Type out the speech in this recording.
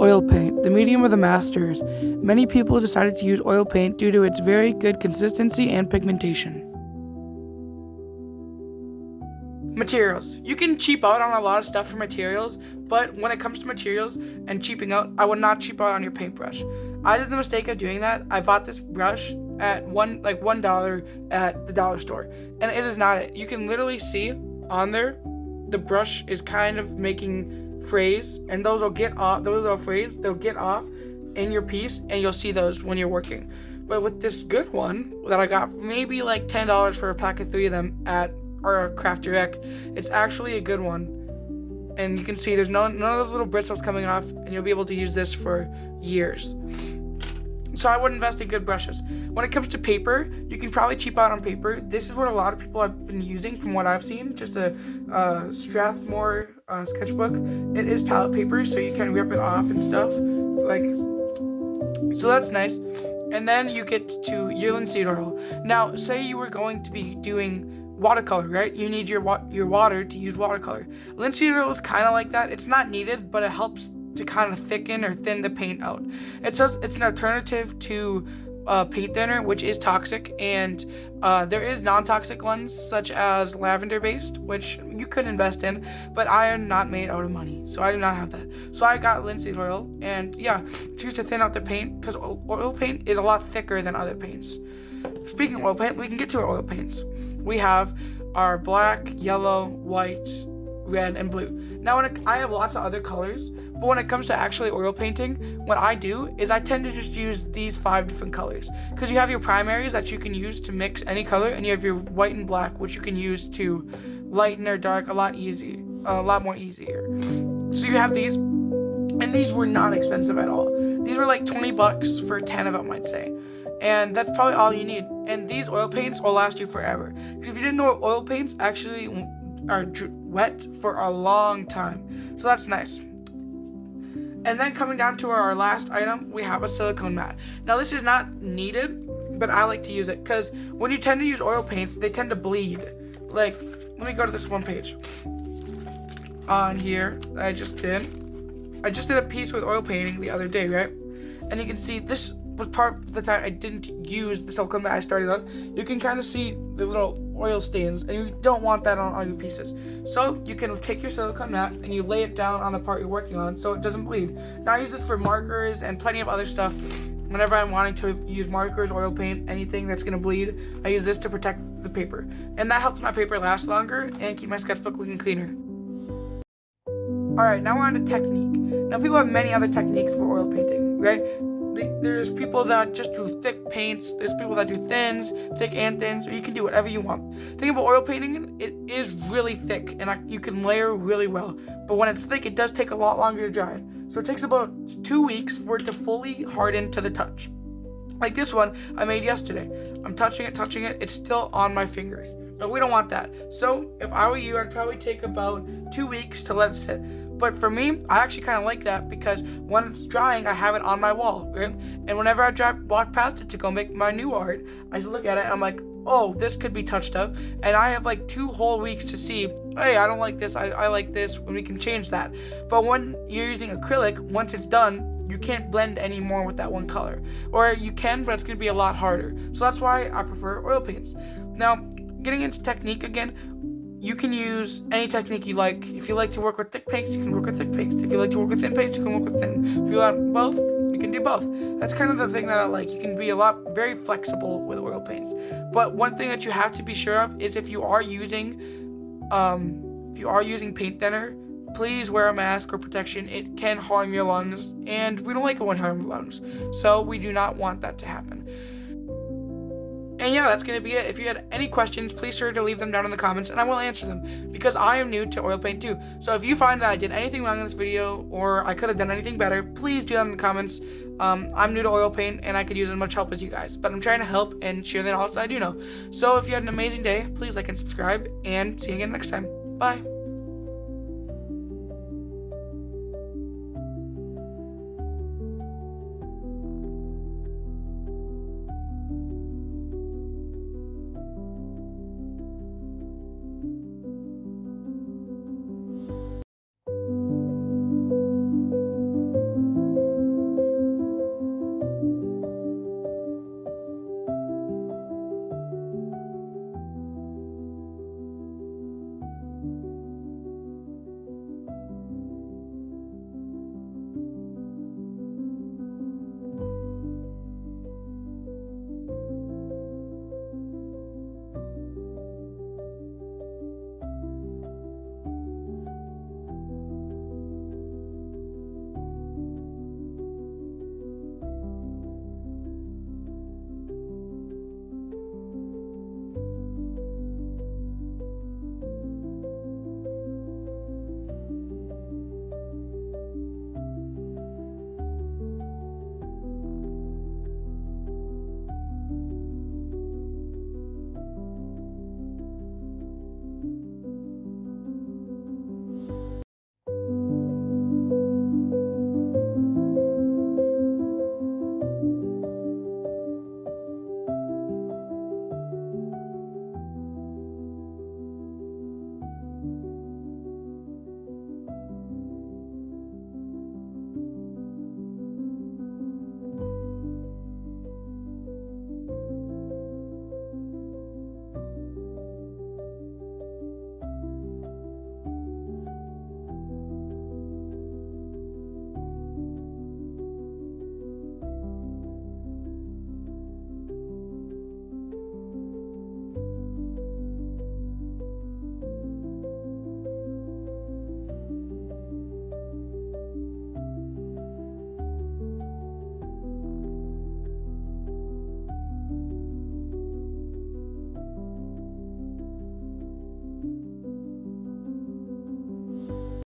Oil paint, the medium of the masters. Many people decided to use oil paint due to its very good consistency and pigmentation. Materials. You can cheap out on a lot of stuff for materials, but when it comes to materials and cheaping out, I would not cheap out on your paintbrush. I did the mistake of doing that. I bought this brush at $1 at the dollar store, and it is not it. You can literally see on there the brush is kind of making frays, and those will get off. Those little frays, they'll get off in your piece, and you'll see those when you're working. But with this good one that I got, maybe like $10 for a pack of 3 of them at our Craft Direct, it's actually a good one. And you can see there's none of those little bristles coming off, and you'll be able to use this for years. So I would invest in good brushes. When it comes to paper, you can probably cheap out on paper. This is what a lot of people have been using from what I've seen, just a Strathmore sketchbook. It is palette paper, so you can rip it off and stuff. So that's nice. And then you get to your linseed oil. Now, say you were going to be doing watercolor, right? You need your water to use watercolor. Linseed oil is kind of like that. It's not needed, but it helps to kind of thicken or thin the paint out. It says it's an alternative to paint thinner, which is toxic, and there is non-toxic ones such as lavender based, which you could invest in, but I am not made out of money, so I do not have that. So I got linseed oil, and yeah, choose to thin out the paint because oil paint is a lot thicker than other paints. Speaking of oil paint, we can get to our oil paints. We have our black, yellow, white, red, and blue. Now, I have lots of other colors, but when it comes to actually oil painting, what I do is I tend to just use these 5 different colors, because you have your primaries that you can use to mix any color, and you have your white and black, which you can use to lighten or dark a lot more easier. So you have these, and these were not expensive at all. These were like $20 for 10 of them, I'd say. And that's probably all you need. And these oil paints will last you forever. Because if you didn't know, oil paints actually are wet for a long time. So that's nice. And then coming down to our last item, we have a silicone mat. Now this is not needed, but I like to use it because when you tend to use oil paints, they tend to bleed. Like, let me go to this one page. On here, I just did a piece with oil painting the other day, right? And you can see this was part of the time I didn't use the silicone mat I started on. You can kind of see the little oil stains, and you don't want that on all your pieces. So you can take your silicone mat and you lay it down on the part you're working on so it doesn't bleed. Now I use this for markers and plenty of other stuff. Whenever I'm wanting to use markers, oil paint, anything that's going to bleed, I use this to protect the paper. And that helps my paper last longer and keep my sketchbook looking cleaner. Alright, now we're on to technique. Now people have many other techniques for oil painting, right? There's people that just do thick paints, there's people that do thins, thick and thins, or you can do whatever you want. The thing about oil painting, it is really thick, and you can layer really well. But when it's thick, it does take a lot longer to dry. So it takes about 2 weeks for it to fully harden to the touch. Like this one I made yesterday. I'm touching it, it's still on my fingers. But we don't want that. So if I were you, I'd probably take about 2 weeks to let it sit. But for me, I actually kind of like that because when it's drying, I have it on my wall, right? And whenever I walk past it to go make my new art, I look at it and I'm like, oh, this could be touched up. And I have like 2 whole weeks to see, hey, I don't like this, I like this, and we can change that. But when you're using acrylic, once it's done, you can't blend anymore with that one color. Or you can, but it's going to be a lot harder. So that's why I prefer oil paints. Now, getting into technique again, you can use any technique you like. If you like to work with thick paints, you can work with thick paints. If you like to work with thin paints, you can work with thin. If you want both, you can do both. That's kind of the thing that I like. You can be very flexible with oil paints. But one thing that you have to be sure of is if you are using paint thinner, please wear a mask or protection. It can harm your lungs, and we don't like it when it harms lungs. So we do not want that to happen. And yeah, that's going to be it. If you had any questions, please sure to leave them down in the comments, and I will answer them, because I am new to oil paint too. So if you find that I did anything wrong in this video, or I could have done anything better, please do that in the comments. I'm new to oil paint, and I could use as much help as you guys, but I'm trying to help and share the knowledge that I do know. So if you had an amazing day, please like and subscribe, and see you again next time. Bye.